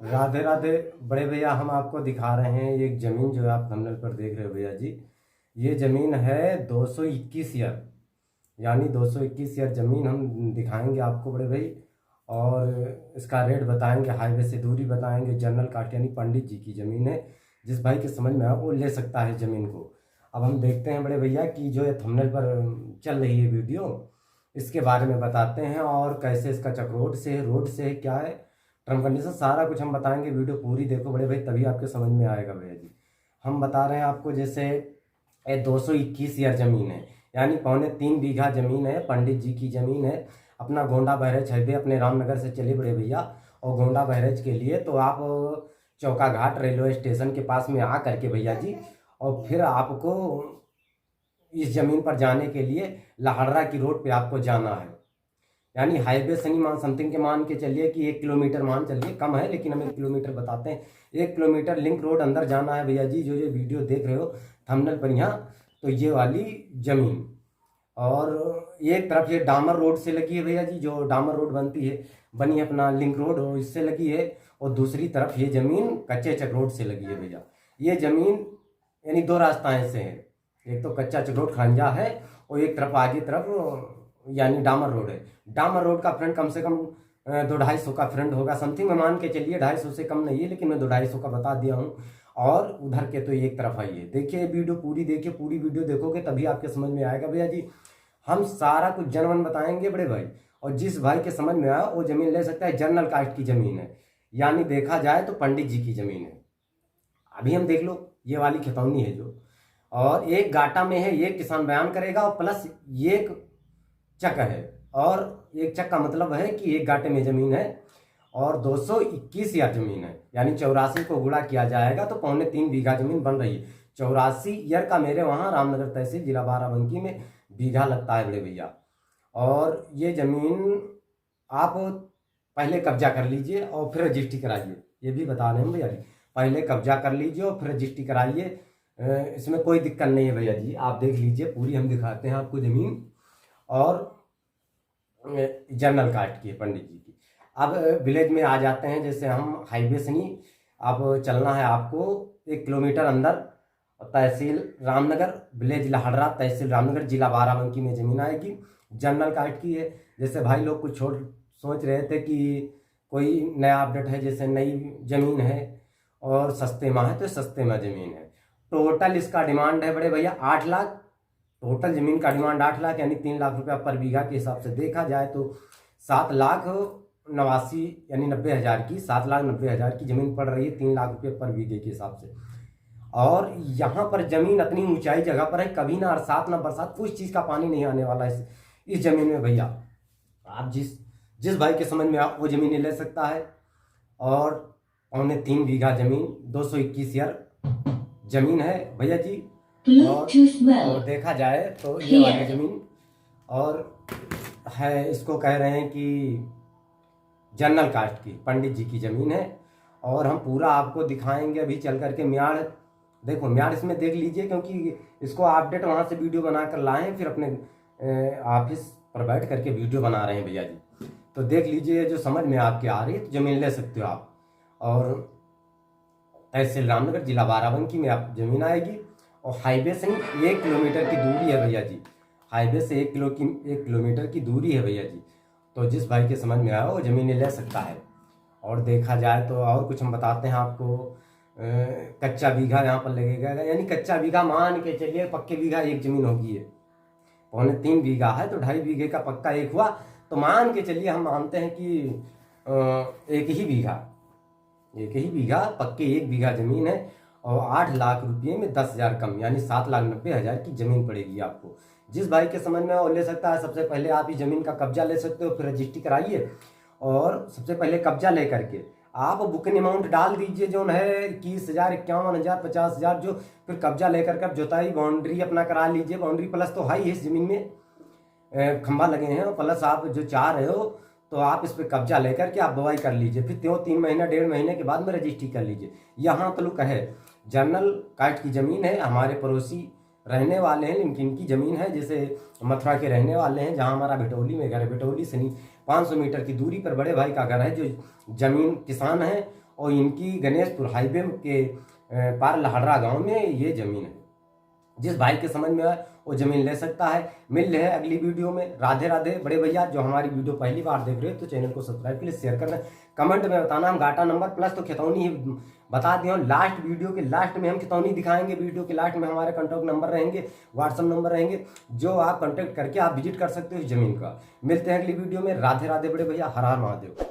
राधे राधे। बड़े भैया, हम आपको दिखा रहे हैं एक जमीन जो आप थंबनेल पर देख रहे हो भैया जी। ये जमीन है 221 ईयर, यानी 221 ईयर जमीन हम दिखाएंगे आपको बड़े भाई। और इसका रेट बताएंगे, हाईवे से दूरी बताएंगे, जनरल कास्ट यानी पंडित जी की जमीन है। जिस भाई के समझ में आए वो ले सकता है जमीन को। अब हम देखते हैं बड़े भैया कि जो ये थंबनेल पर चल रही है वीडियो, इसके बारे में बताते हैं और कैसे इसका चक्रोड से है, रोड से है, क्या है टर्म कंडीशन, सारा कुछ हम बताएंगे। वीडियो पूरी देखो बड़े भाई, तभी आपके समझ में आएगा भैया जी। हम बता रहे हैं आपको, जैसे ये 221 ईयर जमीन है, यानी 3.25 बीघा जमीन है, पंडित जी की जमीन है। अपना गोंडा बहराइच हाईवे अपने रामनगर से चले बड़े भैया, और गोंडा बहराइच के लिए तो आप चौका घाट रेलवे स्टेशन के पास में आ करके भैया जी, और फिर आपको इस जमीन पर जाने के लिए लाहड़रा की रोड पे आपको जाना है। यानी हाईवे से नहीं, मान समथिंग के मान के चलिए कि 1 किलोमीटर मान चलिए, कम है लेकिन हम 1 किलोमीटर बताते हैं। 1 किलोमीटर लिंक रोड अंदर जाना है भैया जी। जो जो वीडियो देख रहे हो थंबनेल पर यहाँ, तो ये वाली जमीन, और एक तरफ ये डामर रोड से लगी है भैया जी, जो डामर रोड बनी है अपना लिंक रोड, और इससे लगी है। और दूसरी तरफ ये जमीन कच्चे चक रोड से लगी है भैया। ये जमीन यानी दो रास्ताएं से है, एक तो कच्चा चक रोड खंजा है, और एक तरफ आगे तरफ यानी डामर रोड है। डामर रोड का फ्रंट कम से कम 200-250 का फ्रंट होगा समथिंग में, मान के चलिए 250 से कम नहीं है, लेकिन मैं 250-250 का बता दिया हूँ। और उधर के तो एक तरफ आइए, देखिए वीडियो पूरी देखिए, पूरी वीडियो देखोगे तभी आपके समझ में आएगा भैया जी। हम सारा कुछ जनवन बताएंगे बड़े भाई, और जिस भाई के समझ में आया वो जमीन ले सकता है। जनरल कास्ट की जमीन है, यानी देखा जाए तो पंडित जी की जमीन है। अभी हम देख लो, ये वाली खतौनी है जो, और एक गाटा में है, ये किसान बयान करेगा, और प्लस एक चक है। और एक चक का मतलब है कि एक गाटे में जमीन है, और 221 ईयर जमीन है, यानी 84 को गुणा किया जाएगा तो 3.25 बीघा जमीन बन रही है। 84 ईयर का मेरे वहाँ रामनगर तहसील जिला बाराबंकी में बीघा लगता है बड़े भैया। और ये जमीन आप पहले कब्जा कर लीजिए और फिर रजिस्ट्री कराइए, ये भी बता रहे हैं भैया जी। पहले कब्जा कर लीजिए और फिर रजिस्ट्री कराइए, इसमें कोई दिक्कत नहीं है भैया जी। आप देख लीजिए पूरी, हम दिखाते हैं आपको जमीन, और जनरल कास्ट की है पंडित जी की। अब विलेज में आ जाते हैं, जैसे हम हाईवे से नहीं, अब चलना है आपको 1 किलोमीटर अंदर, तहसील रामनगर, विलेज लाहड़रा, तहसील रामनगर, जिला बाराबंकी में जमीन आएगी। जनरल कास्ट की है। जैसे भाई लोग कुछ छोड़ सोच रहे थे कि कोई नया अपडेट है, जैसे नई जमीन है और सस्ते में है, तो सस्ते में जमीन है। टोटल इसका डिमांड है बड़े भैया 8 लाख। टोटल जमीन का डिमांड 8 लाख, यानी 3 लाख रुपया पर बीघा के हिसाब से देखा जाए तो 7,89,000 यानी 90,000 की, 7,90,000 की जमीन पड़ रही है 3 लाख रुपये पर बीघे के हिसाब से। और यहाँ पर जमीन अपनी ऊंचाई जगह पर है, कभी ना अरसात ना बरसात, कुछ चीज का पानी नहीं आने वाला है इस जमीन में भैया। आप जिस जिस भाई के समझ में आप वो जमीन ले सकता है। और 3.25 बीघा जमीन, 221 ईयर जमीन है भैया जी। और देखा जाए तो ये वाली जमीन और है, इसको कह रहे हैं कि जनरल कास्ट की पंडित जी की जमीन है। और हम पूरा आपको दिखाएंगे अभी चल करके। म्याड़ देखो, म्याड़ इसमें देख लीजिए, क्योंकि इसको अपडेट वहां से वीडियो बनाकर लाए, फिर अपने ऑफिस पर बैठ करके वीडियो बना रहे हैं भैया जी। तो देख लीजिए, जो समझ में आपके आ रही है तो जमीन ले सकते हो आप। और तहसील रामनगर, जिला बाराबंकी में आप जमीन आएगी, और हाईवे से 1 किलोमीटर की दूरी है भैया जी। हाईवे से 1 किलोमीटर की दूरी है भैया जी। तो जिस भाई के समझ में आया वो जमीन ले सकता है। और देखा जाए तो और कुछ हम बताते हैं आपको। कच्चा बीघा यहाँ पर लगेगा, यानी कच्चा बीघा मान के चलिए, पक्के बीघा एक जमीन होगी है। 3.25 बीघा है तो 2.5 बीघे का पक्का एक हुआ, तो मान के चलिए हम मानते हैं कि एक ही बीघा पक्के 1 बीघा जमीन है। और 8 लाख रुपये में 10,000 कम, यानी 7,90,000 की जमीन पड़ेगी आपको। जिस भाई के समझ में वो ले सकता है। सबसे पहले आप इस जमीन का कब्जा ले सकते हो, फिर रजिस्ट्री कराइए। और सबसे पहले कब्जा ले करके आप बुकिंग अमाउंट डाल दीजिए, जो है 21,000, 51,000, 50,000, जो फिर कब्जा लेकर के आप जोताई बाउंड्री अपना करा लीजिए। बाउंड्री प्लस तो हाई है इस जमीन में, खंभा लगे हैं, प्लस आप जो चाह रहे हो तो आप इस पर कब्जा लेकर के आप बुवाई कर लीजिए। फिर 3 महीना 1.5 महीने के बाद में रजिस्ट्री कर लीजिए। यहाँ तलुक है, जनरल कास्ट की जमीन है, हमारे पड़ोसी रहने वाले हैं, लेकिन इनकी जमीन है, जैसे मथुरा के रहने वाले हैं, जहाँ हमारा भिटौली में घर है। भिटौली से नहीं 500 मीटर की दूरी पर बड़े भाई का घर है, जो जमीन किसान है। और इनकी गणेशपुर हाईवे के पार लहड़रा गांव में ये जमीन है। जिस भाई के समझ में आए वो जमीन ले सकता है। मिल रहे हैं अगली वीडियो में। राधे राधे बड़े भैया। जो हमारी वीडियो पहली बार देख रहे हो तो चैनल को सब्सक्राइब के लिए शेयर करना, कमेंट में बताना। हम गाटा नंबर प्लस तो खितौनी ही बता दिए हूँ। लास्ट वीडियो के लास्ट में हम खितौनी दिखाएंगे। वीडियो के लास्ट में हमारे कॉन्टैक्ट नंबर रहेंगे, व्हाट्सअप नंबर रहेंगे, जो आप कॉन्टैक्ट करके आप विजिट कर सकते हो इस जमीन का। मिलते हैं अगली वीडियो में। राधे राधे बड़े भैया। हर हर महादेव।